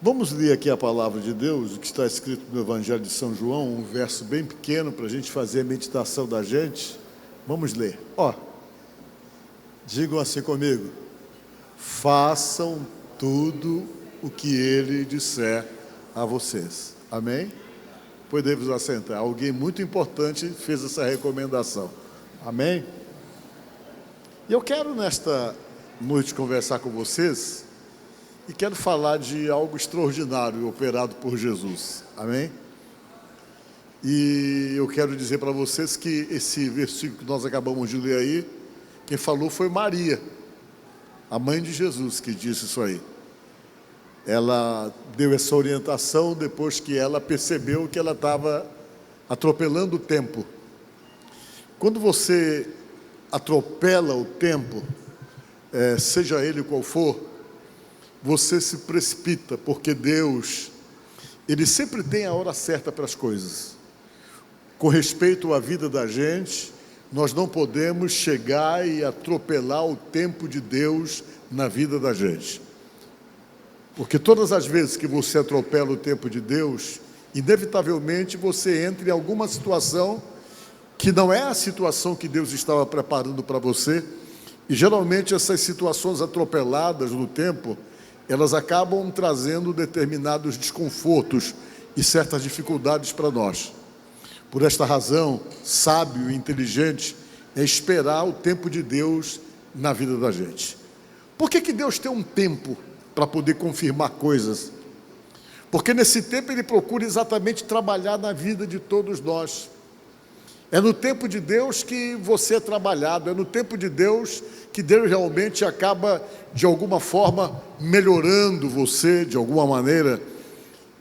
Vamos ler aqui a palavra de Deus, o que está escrito no Evangelho de São João, um verso bem pequeno para a gente fazer a meditação da gente. Vamos ler. Digam assim comigo: façam tudo o que ele disser a vocês. Amém? Podemos assentar. Alguém muito importante fez essa recomendação. Amém? E eu quero nesta noite conversar com vocês e quero falar de algo extraordinário operado por Jesus. Amém? E eu quero dizer para vocês que esse versículo que nós acabamos de ler aí, quem falou foi Maria, a mãe de Jesus, que disse isso aí. Ela deu essa orientação depois que ela percebeu que ela estava atropelando o tempo. Quando você atropela o tempo, seja ele qual for, você se precipita, porque Deus, Ele sempre tem a hora certa para as coisas. Com respeito à vida da gente, nós não podemos chegar e atropelar o tempo de Deus na vida da gente. Porque todas as vezes que você atropela o tempo de Deus, inevitavelmente você entra em alguma situação que não é a situação que Deus estava preparando para você, e geralmente essas situações atropeladas no tempo, elas acabam trazendo determinados desconfortos e certas dificuldades para nós. Por esta razão, sábio e inteligente é esperar o tempo de Deus na vida da gente. Por que Deus tem um tempo para poder confirmar coisas? Porque nesse tempo Ele procura exatamente trabalhar na vida de todos nós. É no tempo de Deus que você é trabalhado, é no tempo de Deus que Deus realmente acaba, de alguma forma, melhorando você, de alguma maneira.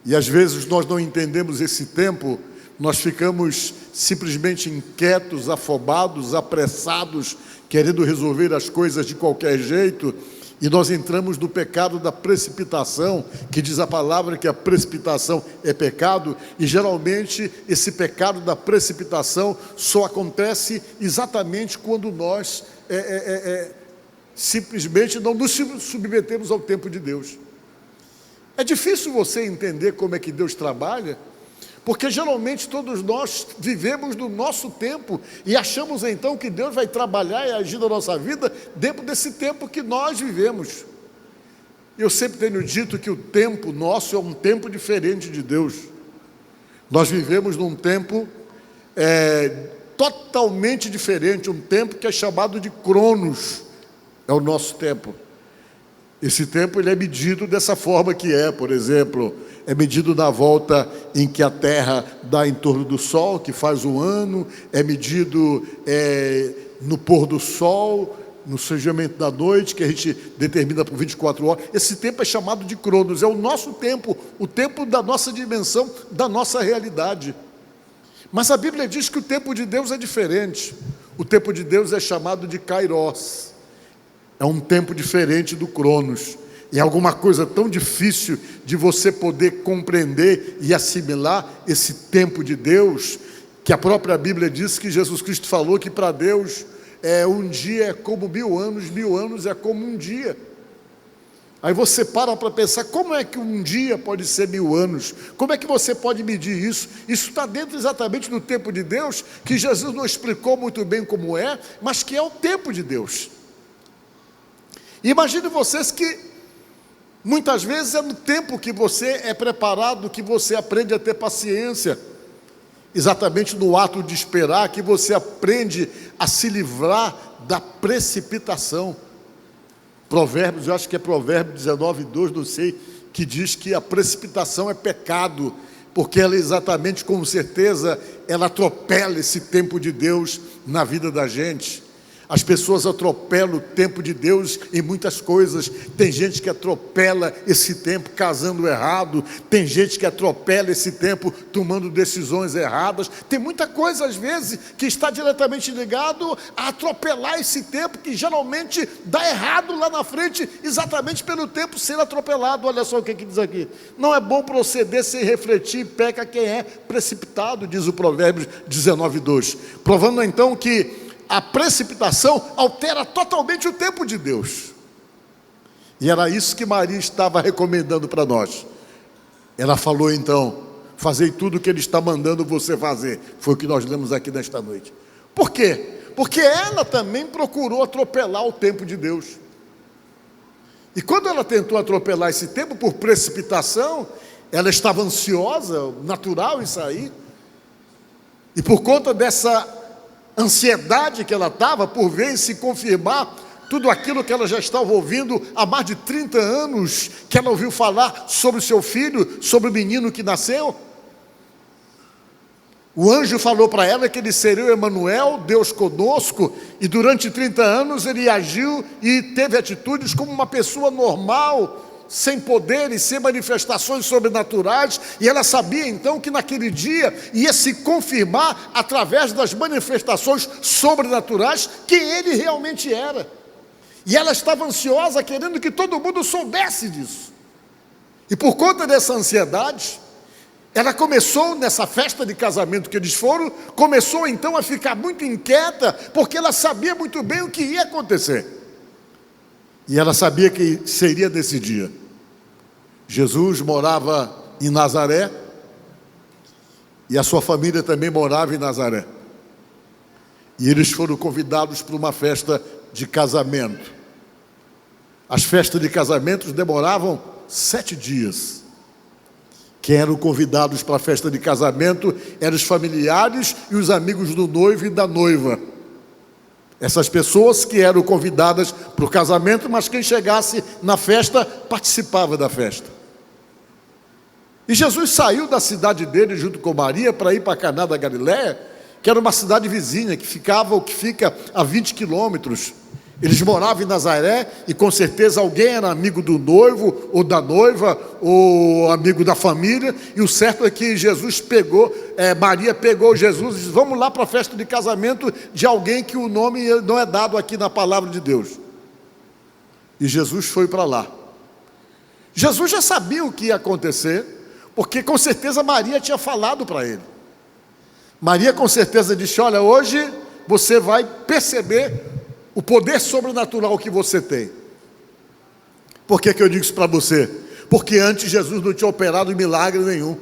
E às vezes nós não entendemos esse tempo, nós ficamos simplesmente inquietos, afobados, apressados, querendo resolver as coisas de qualquer jeito, e nós entramos no pecado da precipitação, que diz a palavra que a precipitação é pecado, e geralmente esse pecado da precipitação só acontece exatamente quando nós simplesmente não nos submetemos ao tempo de Deus. É difícil você entender como é que Deus trabalha, porque geralmente todos nós vivemos no nosso tempo e achamos então que Deus vai trabalhar e agir na nossa vida dentro desse tempo que nós vivemos. Eu sempre tenho dito que o tempo nosso é um tempo diferente de Deus. Nós vivemos num tempo totalmente diferente, um tempo que é chamado de Cronos, é o nosso tempo. Esse tempo ele é medido dessa forma que por exemplo, é medido na volta em que a Terra dá em torno do Sol, que faz um ano, é medido no pôr do Sol, no surgimento da noite, que a gente determina por 24 horas. Esse tempo é chamado de Cronos, é o nosso tempo, o tempo da nossa dimensão, da nossa realidade. Mas a Bíblia diz que o tempo de Deus é diferente. O tempo de Deus é chamado de Kairos. É um tempo diferente do Cronos. É alguma coisa tão difícil de você poder compreender e assimilar esse tempo de Deus, que a própria Bíblia diz que Jesus Cristo falou que para Deus um dia é como 1000 anos é como um dia. Aí você para pensar, como é que um dia pode ser 1000 anos? Como é que você pode medir isso? Isso está dentro exatamente do tempo de Deus, que Jesus não explicou muito bem como mas que é o tempo de Deus. Imagine vocês que muitas vezes é no tempo que você é preparado, que você aprende a ter paciência, exatamente no ato de esperar, que você aprende a se livrar da precipitação. Provérbios, eu acho que é Provérbios 19:2, não sei, que diz que a precipitação é pecado, porque ela exatamente, com certeza, ela atropela esse tempo de Deus na vida da gente. As pessoas atropelam o tempo de Deus em muitas coisas. Tem gente que atropela esse tempo casando errado. Tem gente que atropela esse tempo tomando decisões erradas. Tem muita coisa, às vezes, que está diretamente ligado a atropelar esse tempo, que geralmente dá errado lá na frente, exatamente pelo tempo ser atropelado. Olha só o que diz aqui: não é bom proceder sem refletir, peca quem é precipitado, diz o Provérbios 19:2. Provando então que a precipitação altera totalmente o tempo de Deus. E era isso que Maria estava recomendando para nós. Ela falou então: fazei tudo o que Ele está mandando você fazer. Foi o que nós lemos aqui nesta noite. Por quê? Porque ela também procurou atropelar o tempo de Deus. E quando ela tentou atropelar esse tempo por precipitação, ela estava ansiosa, natural isso aí. E por conta dessa ansiedade que ela estava, por ver e se confirmar tudo aquilo que ela já estava ouvindo há mais de 30 anos, que ela ouviu falar sobre o seu filho, sobre o menino que nasceu. O anjo falou para ela que ele seria o Emanuel, Deus conosco, e durante 30 anos ele agiu e teve atitudes como uma pessoa normal, sem poderes, sem manifestações sobrenaturais, e ela sabia então que naquele dia ia se confirmar através das manifestações sobrenaturais quem ele realmente era. E ela estava ansiosa, querendo que todo mundo soubesse disso. E por conta dessa ansiedade, ela começou nessa festa de casamento que eles foram, começou então a ficar muito inquieta, porque ela sabia muito bem o que ia acontecer. E ela sabia que seria desse dia. Jesus morava em Nazaré, e a sua família também morava em Nazaré. E eles foram convidados para uma festa de casamento. As festas de casamento demoravam 7 dias. Quem eram convidados para a festa de casamento eram os familiares e os amigos do noivo e da noiva. Essas pessoas que eram convidadas para o casamento, mas quem chegasse na festa participava da festa. E Jesus saiu da cidade dele junto com Maria para ir para Caná da Galileia, que era uma cidade vizinha, que fica a 20 quilômetros. Eles moravam em Nazaré e com certeza alguém era amigo do noivo ou da noiva ou amigo da família, e o certo é que Maria pegou Jesus e disse: vamos lá para a festa de casamento de alguém que o nome não é dado aqui na palavra de Deus. E Jesus foi para lá. Jesus já sabia o que ia acontecer, porque com certeza Maria tinha falado para ele. Maria com certeza disse: olha, hoje você vai perceber o poder sobrenatural que você tem. Por que eu digo isso para você? Porque antes Jesus não tinha operado milagre nenhum.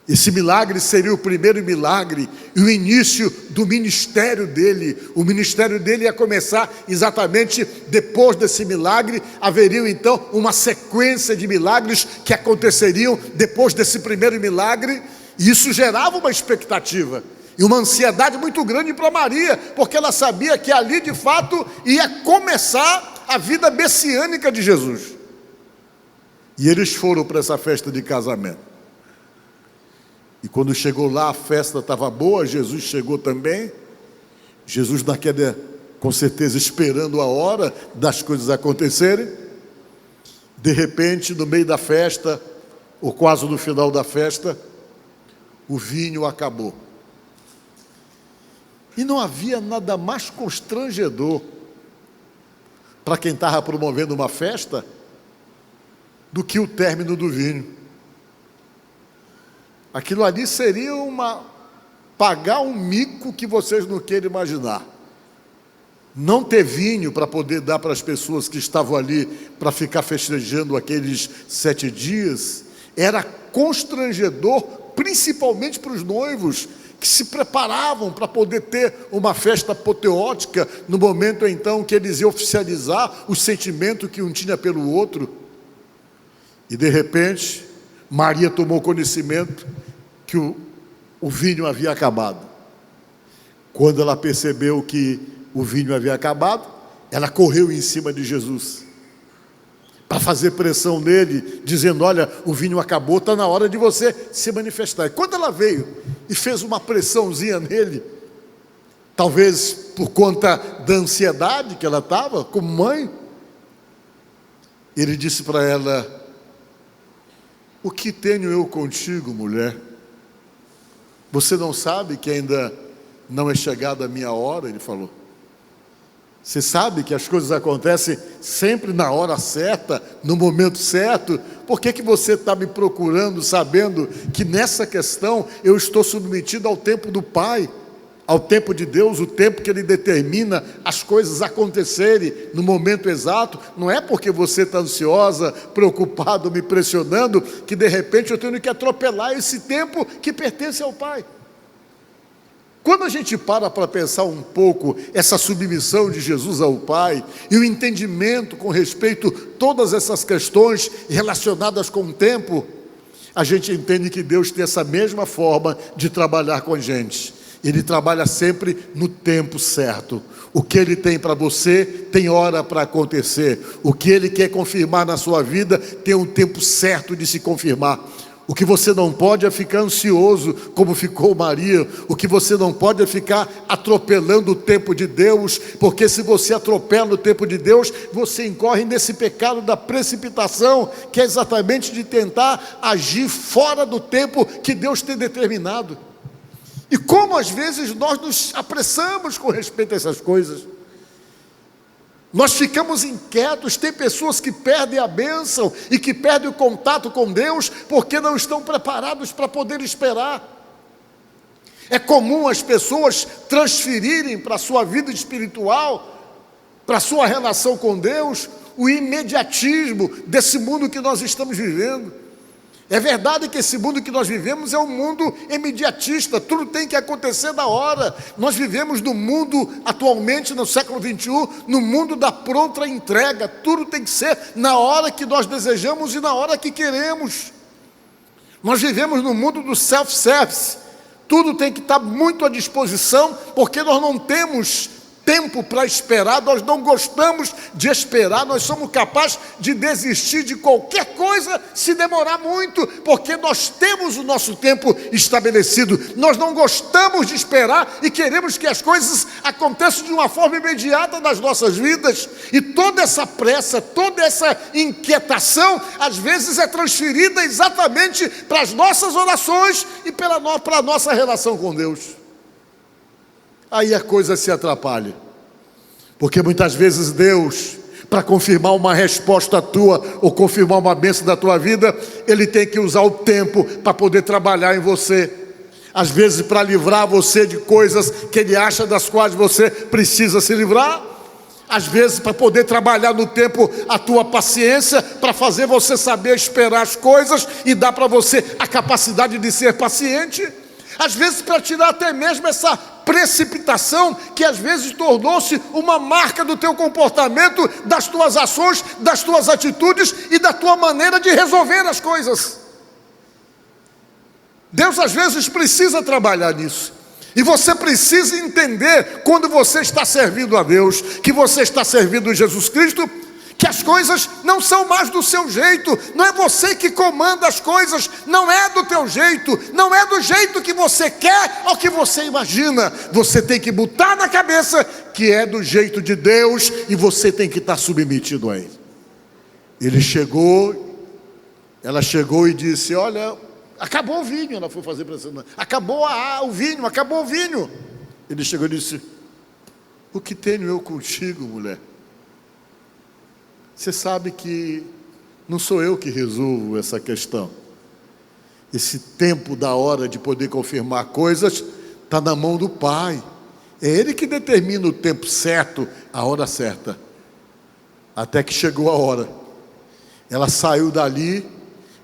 Esse milagre seria o primeiro milagre e o início do ministério dele. O ministério dele ia começar exatamente depois desse milagre. Haveria então uma sequência de milagres que aconteceriam depois desse primeiro milagre, e isso gerava uma expectativa e uma ansiedade muito grande para Maria, porque ela sabia que ali de fato ia começar a vida messiânica de Jesus. E eles foram para essa festa de casamento. E quando chegou lá, a festa estava boa, Jesus chegou também. Jesus naquela, com certeza, esperando a hora das coisas acontecerem. De repente, no meio da festa, ou quase no final da festa, o vinho acabou. E não havia nada mais constrangedor para quem estava promovendo uma festa do que o término do vinho. Aquilo ali seria pagar um mico que vocês não querem imaginar. Não ter vinho para poder dar para as pessoas que estavam ali para ficar festejando aqueles 7 dias era constrangedor, principalmente para os noivos, que se preparavam para poder ter uma festa apoteótica no momento então que eles iam oficializar o sentimento que um tinha pelo outro. E de repente, Maria tomou conhecimento que o vinho havia acabado. Quando ela percebeu que o vinho havia acabado, ela correu em cima de Jesus para fazer pressão nele, dizendo: olha, o vinho acabou, está na hora de você se manifestar. E quando ela veio e fez uma pressãozinha nele, talvez por conta da ansiedade que ela estava, como mãe, ele disse para ela: o que tenho eu contigo, mulher? Você não sabe que ainda não é chegada a minha hora? Ele falou. Você sabe que as coisas acontecem sempre na hora certa, no momento certo. Por que você está me procurando, sabendo que nessa questão eu estou submetido ao tempo do Pai, ao tempo de Deus, o tempo que Ele determina as coisas acontecerem no momento exato. Não é porque você está ansiosa, preocupado, me pressionando, que de repente eu tenho que atropelar esse tempo que pertence ao Pai. Quando a gente para pensar um pouco essa submissão de Jesus ao Pai e o entendimento com respeito a todas essas questões relacionadas com o tempo, a gente entende que Deus tem essa mesma forma de trabalhar com a gente. Ele trabalha sempre no tempo certo. O que Ele tem para você tem hora para acontecer. O que Ele quer confirmar na sua vida tem um tempo certo de se confirmar. O que você não pode é ficar ansioso, como ficou Maria. O que você não pode é ficar atropelando o tempo de Deus, porque se você atropela o tempo de Deus, você incorre nesse pecado da precipitação, que é exatamente de tentar agir fora do tempo que Deus tem determinado. E como às vezes nós nos apressamos com respeito a essas coisas. Nós ficamos inquietos. Tem pessoas que perdem a bênção e que perdem o contato com Deus porque não estão preparados para poder esperar. É comum as pessoas transferirem para a sua vida espiritual, para a sua relação com Deus, o imediatismo desse mundo que nós estamos vivendo. É verdade que esse mundo que nós vivemos é um mundo imediatista, tudo tem que acontecer na hora. Nós vivemos no mundo, atualmente, no século XXI, no mundo da pronta entrega. Tudo tem que ser na hora que nós desejamos e na hora que queremos. Nós vivemos no mundo do self-service. Tudo tem que estar muito à disposição, porque nós não temos tempo para esperar, nós não gostamos de esperar, nós somos capazes de desistir de qualquer coisa se demorar muito, porque nós temos o nosso tempo estabelecido. Nós não gostamos de esperar e queremos que as coisas aconteçam de uma forma imediata nas nossas vidas, e toda essa pressa, toda essa inquietação, às vezes é transferida exatamente para as nossas orações e para a nossa relação com Deus. Aí a coisa se atrapalha, porque muitas vezes Deus, para confirmar uma resposta tua ou confirmar uma bênção da tua vida, Ele tem que usar o tempo para poder trabalhar em você. Às vezes para livrar você de coisas que Ele acha das quais você precisa se livrar. Às vezes para poder trabalhar no tempo a tua paciência, para fazer você saber esperar as coisas e dar para você a capacidade de ser paciente. Às vezes para tirar até mesmo essa precipitação que às vezes tornou-se uma marca do teu comportamento, das tuas ações, das tuas atitudes e da tua maneira de resolver as coisas. Deus às vezes precisa trabalhar nisso. E você precisa entender, quando você está servindo a Deus, que você está servindo Jesus Cristo, que as coisas não são mais do seu jeito. Não é você que comanda as coisas, não é do teu jeito, não é do jeito que você quer ou que você imagina. Você tem que botar na cabeça que é do jeito de Deus e você tem que estar submetido a Ele. Ela chegou e disse: olha, acabou o vinho. Ela foi fazer pressão. Acabou o vinho. Ele chegou e disse: o que tenho eu contigo, mulher? Você sabe que não sou eu que resolvo essa questão. Esse tempo da hora de poder confirmar coisas está na mão do Pai. É Ele que determina o tempo certo, a hora certa. Até que chegou a hora. Ela saiu dali,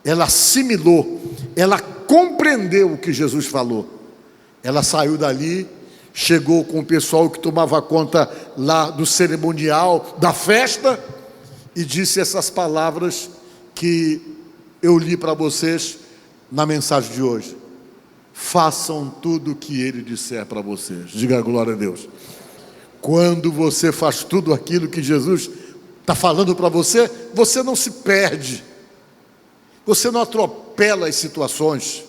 ela assimilou, ela compreendeu o que Jesus falou. Ela saiu dali, chegou com o pessoal que tomava conta lá do cerimonial, da festa, e disse essas palavras que eu li para vocês na mensagem de hoje: façam tudo o que Ele disser para vocês. Diga glória a Deus. Quando você faz tudo aquilo que Jesus está falando para você, você não se perde, você não atropela as situações.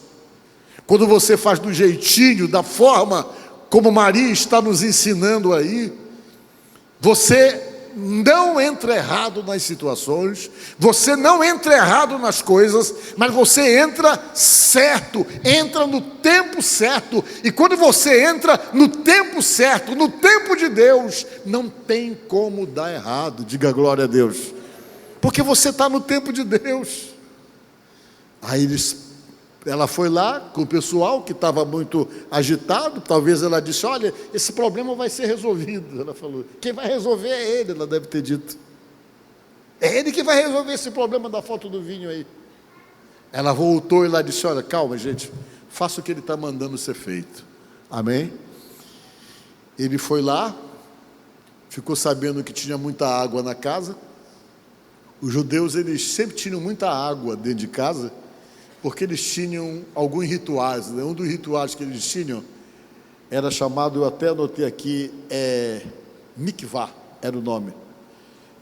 Quando você faz do jeitinho, da forma como Maria está nos ensinando aí, você não entra errado nas situações, você não entra errado nas coisas, mas você entra certo, entra no tempo certo. E quando você entra no tempo certo, no tempo de Deus, não tem como dar errado. Diga glória a Deus, porque você está no tempo de Deus. Aí eles Ela foi lá com o pessoal que estava muito agitado, talvez ela disse, olha, esse problema vai ser resolvido. Ela falou, quem vai resolver é ele, ela deve ter dito. É ele que vai resolver esse problema da falta do vinho aí. Ela voltou e lá disse, olha, calma gente, faça o que ele está mandando ser feito. Amém? Ele foi lá, ficou sabendo que tinha muita água na casa. Os judeus, eles sempre tinham muita água dentro de casa, porque eles tinham alguns rituais, né? Um dos rituais que eles tinham era chamado, eu até anotei aqui, mikvah, era o nome.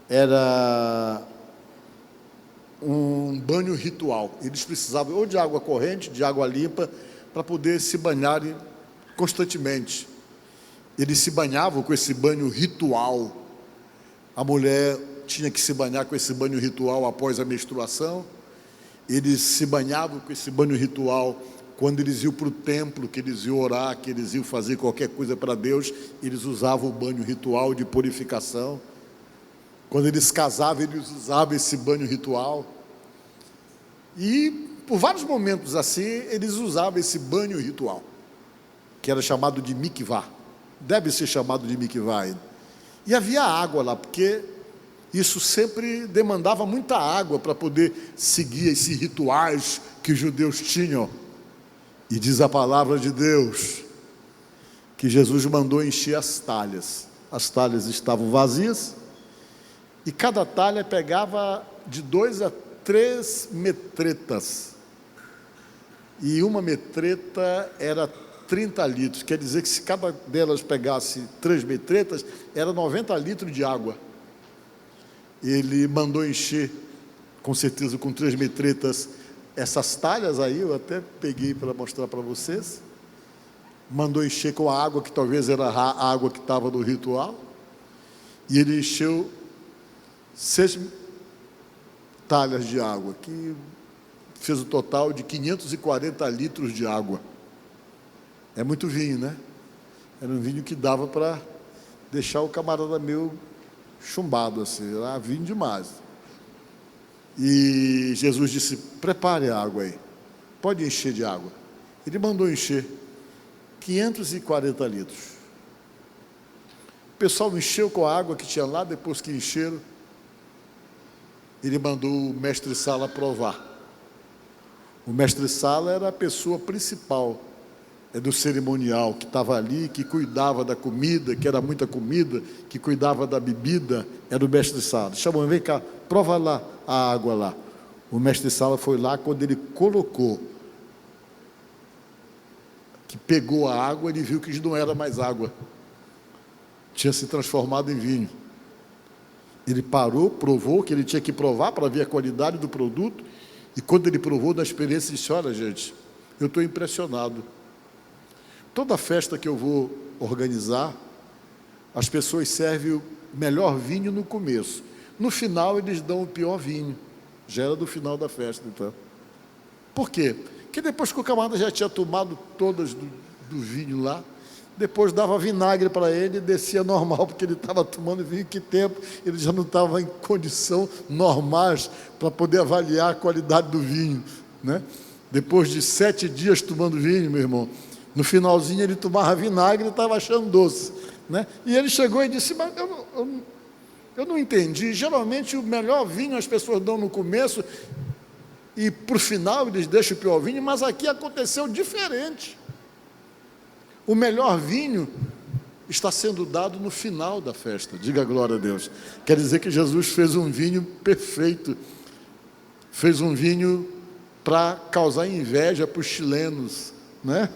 Era um banho ritual. Eles precisavam ou de água corrente, de água limpa, para poder se banharem constantemente. Eles se banhavam com esse banho ritual. A mulher tinha que se banhar com esse banho ritual após a menstruação. Eles se banhavam com esse banho ritual quando eles iam para o templo, que eles iam orar, que eles iam fazer qualquer coisa para Deus. Eles usavam o banho ritual de purificação. Quando eles casavam, eles usavam esse banho ritual. E, por vários momentos assim, eles usavam esse banho ritual, que era chamado de mikvah. Deve ser chamado de mikvah. E havia água lá, porque isso sempre demandava muita água para poder seguir esses rituais que os judeus tinham. E diz a palavra de Deus que Jesus mandou encher as talhas. As talhas estavam vazias e cada talha pegava de 2 a 3 metretas. E uma metreta era 30 litros. Quer dizer que se cada delas pegasse 3 metretas, era 90 litros de água. Ele mandou encher, com certeza com 3 metretas, essas talhas aí, eu até peguei para mostrar para vocês. Mandou encher com a água, que talvez era a água que estava no ritual. E ele encheu 6 talhas de água, que fez o total de 540 litros de água. É muito vinho, né? Era um vinho que dava para deixar o camarada meu chumbado, assim, era vinho demais. E Jesus disse, prepare a água aí, pode encher de água. Ele mandou encher 540 litros. O pessoal encheu com a água que tinha lá, depois que encheram, ele mandou o mestre-sala provar. O mestre-sala era a pessoa principal do cerimonial, que estava ali, que cuidava da comida, que era muita comida, que cuidava da bebida, era o mestre-sala. Chamou, vem cá, prova lá a água lá. O mestre-sala foi lá, quando ele colocou, que pegou a água, ele viu que não era mais água, tinha se transformado em vinho. Ele parou, provou, que ele tinha que provar para ver a qualidade do produto, e quando ele provou da experiência, disse, olha gente, eu estou impressionado. Toda festa que eu vou organizar, as pessoas servem o melhor vinho no começo. No final, eles dão o pior vinho. Já era do final da festa, então. Por quê? Porque depois que o camarada já tinha tomado todas do vinho lá, depois dava vinagre para ele e descia normal, porque ele estava tomando vinho, que tempo ele já não estava em condição normais para poder avaliar a qualidade do vinho, né? Depois de 7 dias tomando vinho, meu irmão, no finalzinho ele tomava vinagre e estava achando doce, né? E ele chegou e disse, mas eu não entendi, geralmente o melhor vinho as pessoas dão no começo e para o final eles deixam o pior vinho, mas aqui aconteceu diferente. O melhor vinho está sendo dado no final da festa, diga glória a Deus. Quer dizer que Jesus fez um vinho perfeito, fez um vinho para causar inveja para os chilenos, né?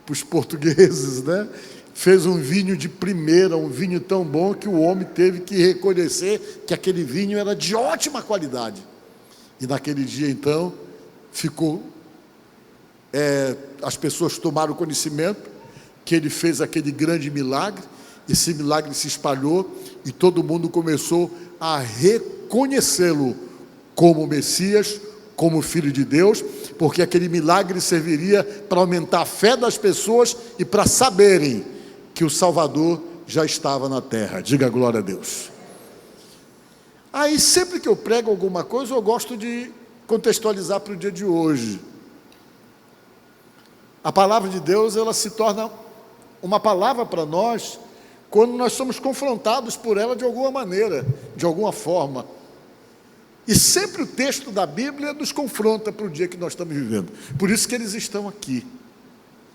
Para os portugueses, né? Fez um vinho de primeira, um vinho tão bom que o homem teve que reconhecer que aquele vinho era de ótima qualidade. E naquele dia, então, as pessoas tomaram conhecimento que ele fez aquele grande milagre. Esse milagre se espalhou e todo mundo começou a reconhecê-lo como Messias, como Filho de Deus, porque aquele milagre serviria para aumentar a fé das pessoas e para saberem que o Salvador já estava na terra. Diga glória a Deus. Aí sempre que eu prego alguma coisa, eu gosto de contextualizar para o dia de hoje. A palavra de Deus, ela se torna uma palavra para nós quando nós somos confrontados por ela de alguma maneira, de alguma forma. E sempre o texto da Bíblia nos confronta para o dia que nós estamos vivendo. Por isso que eles estão aqui.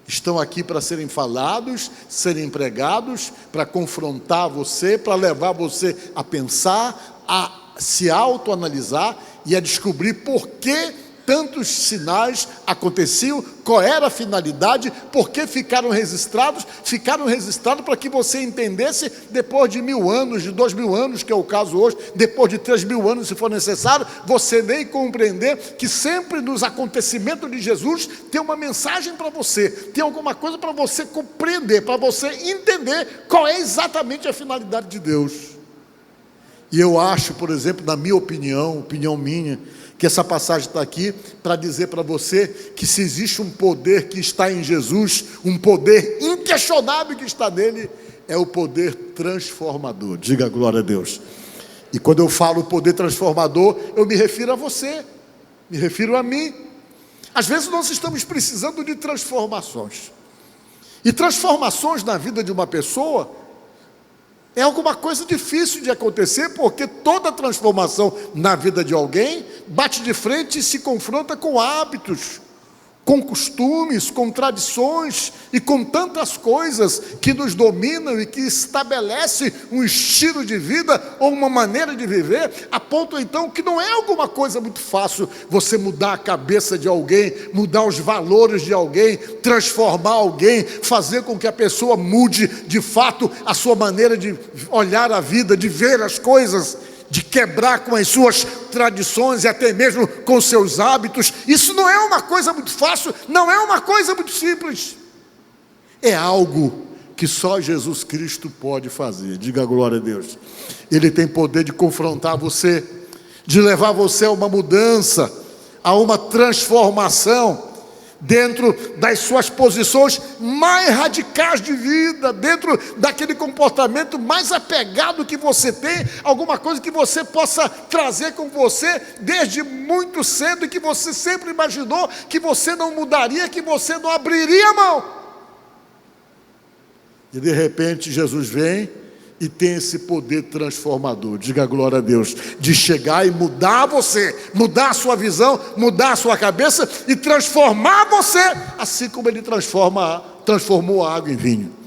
Estão aqui para serem falados, serem pregados, para confrontar você, para levar você a pensar, a se autoanalisar e a descobrir por que tantos sinais aconteciam, qual era a finalidade, por que ficaram registrados para que você entendesse, depois de 1000 anos, de 2000 anos, que é o caso hoje, depois de 3000 anos, se for necessário, você nem compreender que sempre nos acontecimentos de Jesus tem uma mensagem para você, tem alguma coisa para você compreender, para você entender qual é exatamente a finalidade de Deus. E eu acho, por exemplo, na minha opinião minha, que essa passagem está aqui para dizer para você que se existe um poder que está em Jesus, um poder inquestionável que está nele, é o poder transformador. Diga glória a Deus. E quando eu falo poder transformador, eu me refiro a você, me refiro a mim. Às vezes nós estamos precisando de transformações. E transformações na vida de uma pessoa é alguma coisa difícil de acontecer, porque toda transformação na vida de alguém bate de frente e se confronta com hábitos, com costumes, com tradições e com tantas coisas que nos dominam e que estabelecem um estilo de vida ou uma maneira de viver, a ponto então que não é alguma coisa muito fácil você mudar a cabeça de alguém, mudar os valores de alguém, transformar alguém, fazer com que a pessoa mude de fato a sua maneira de olhar a vida, de ver as coisas, de quebrar com as suas tradições e até mesmo com seus hábitos. Isso não é uma coisa muito fácil, não é uma coisa muito simples. É algo que só Jesus Cristo pode fazer. Diga glória a Deus. Ele tem poder de confrontar você, de levar você a uma mudança, a uma transformação dentro das suas posições mais radicais de vida, dentro daquele comportamento mais apegado que você tem, alguma coisa que você possa trazer com você desde muito cedo e que você sempre imaginou que você não mudaria, que você não abriria a mão. E de repente Jesus vem e tem esse poder transformador, diga glória a Deus, de chegar e mudar você, mudar a sua visão, mudar a sua cabeça e transformar você, assim como Ele transformou a água em vinho.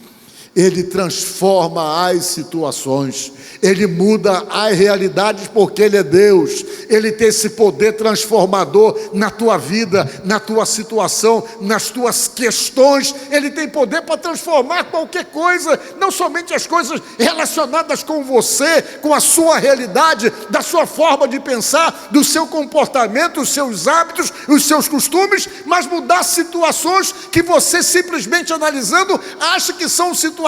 Ele transforma as situações, Ele muda as realidades, porque Ele é Deus. Ele tem esse poder transformador na tua vida, na tua situação, nas tuas questões. Ele tem poder para transformar qualquer coisa, não somente as coisas relacionadas com você, com a sua realidade, da sua forma de pensar, do seu comportamento, os seus hábitos, os seus costumes, mas mudar situações que você simplesmente analisando acha que são situações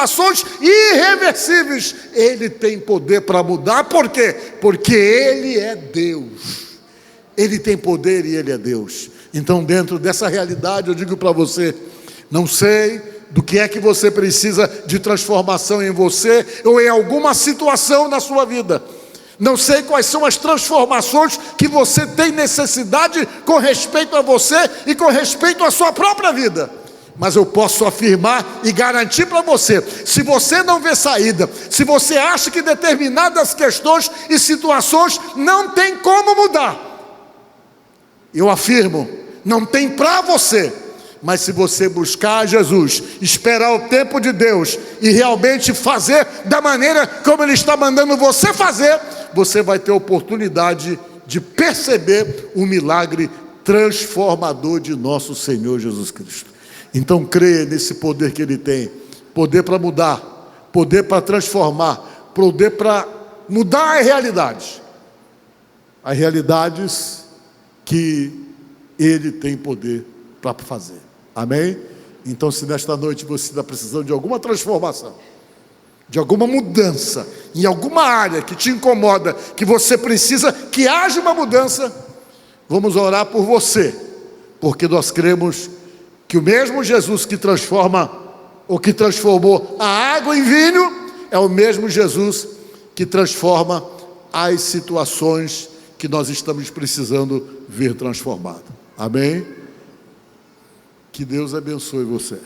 irreversíveis. Ele tem poder para mudar. Por quê? Porque Ele é Deus. Ele tem poder e Ele é Deus. Então, dentro dessa realidade, eu digo para você, não sei do que é que você precisa de transformação em você ou em alguma situação na sua vida. Não sei quais são as transformações que você tem necessidade com respeito a você e com respeito à sua própria vida. Mas eu posso afirmar e garantir para você, se você não vê saída, se você acha que determinadas questões e situações não tem como mudar, eu afirmo, não tem para você. Mas se você buscar Jesus, esperar o tempo de Deus e realmente fazer da maneira como Ele está mandando você fazer, você vai ter a oportunidade de perceber o milagre transformador de nosso Senhor Jesus Cristo. Então creia nesse poder que Ele tem, poder para mudar, poder para transformar, poder para mudar as realidades que Ele tem poder para fazer. Amém? Então, se nesta noite você está precisando de alguma transformação, de alguma mudança, em alguma área que te incomoda, que você precisa que haja uma mudança, vamos orar por você, porque nós cremos que o mesmo Jesus que transforma, ou que transformou a água em vinho, é o mesmo Jesus que transforma as situações que nós estamos precisando ver transformadas. Amém? Que Deus abençoe você.